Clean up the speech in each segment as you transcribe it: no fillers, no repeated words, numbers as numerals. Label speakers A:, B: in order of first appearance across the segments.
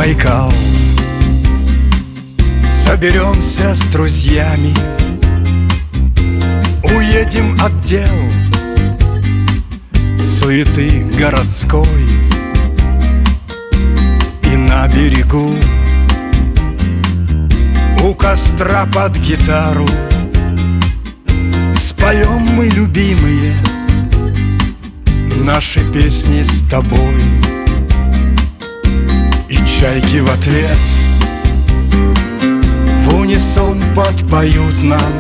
A: Байкал. Соберемся с друзьями, уедем от дел, суеты городской, и на берегу у костра под гитару споем мы, любимые, наши песни с тобой. И чайки в ответ в унисон подпоют нам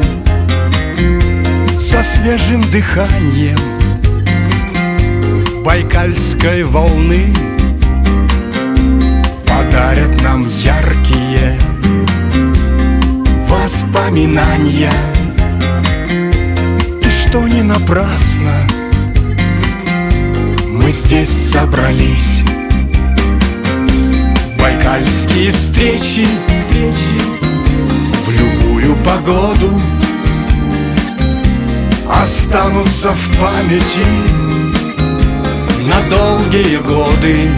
A: со свежим дыханием байкальской волны. Подарят нам яркие воспоминания, и что не напрасно мы здесь собрались. Байкальские встречи в любую погоду останутся в памяти на долгие годы.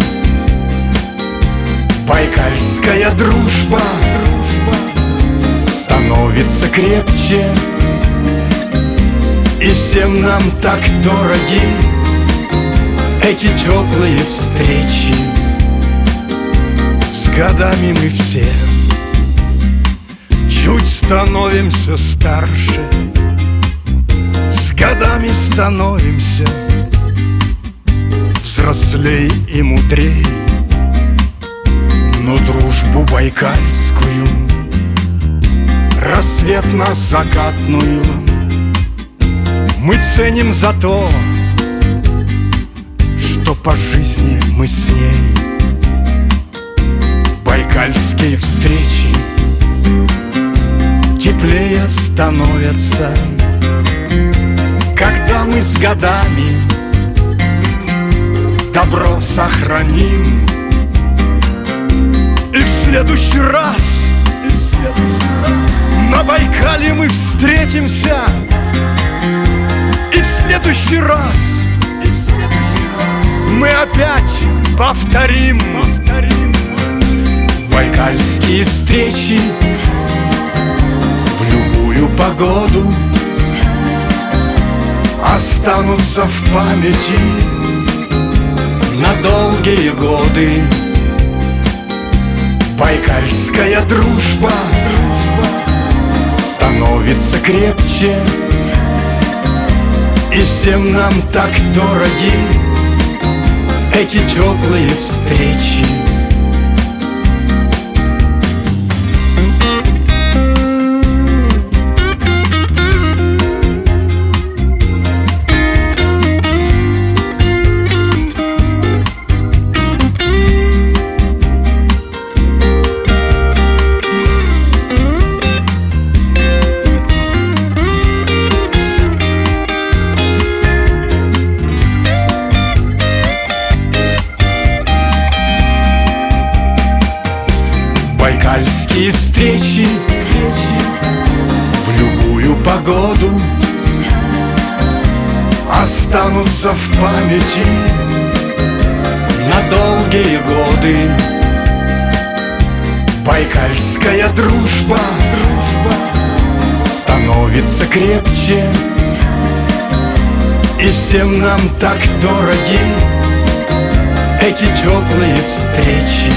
A: Байкальская дружба становится крепче, и всем нам так дороги эти теплые встречи. С годами мы все чуть становимся старше, с годами становимся взрослей и мудрей. Но дружбу байкальскую, рассветно-закатную, мы ценим за то, что по жизни мы с ней. Байкальские встречи теплее становятся, когда мы с годами добро сохраним. И в следующий раз на Байкале мы встретимся. И в следующий раз мы опять повторим байкальские встречи в любую погоду останутся в памяти на долгие годы. Байкальская дружба становится крепче, и всем нам так дороги эти теплые встречи. Байкальские встречи в любую погоду останутся в памяти на долгие годы. Байкальская дружба становится крепче, и всем нам так дороги эти теплые встречи.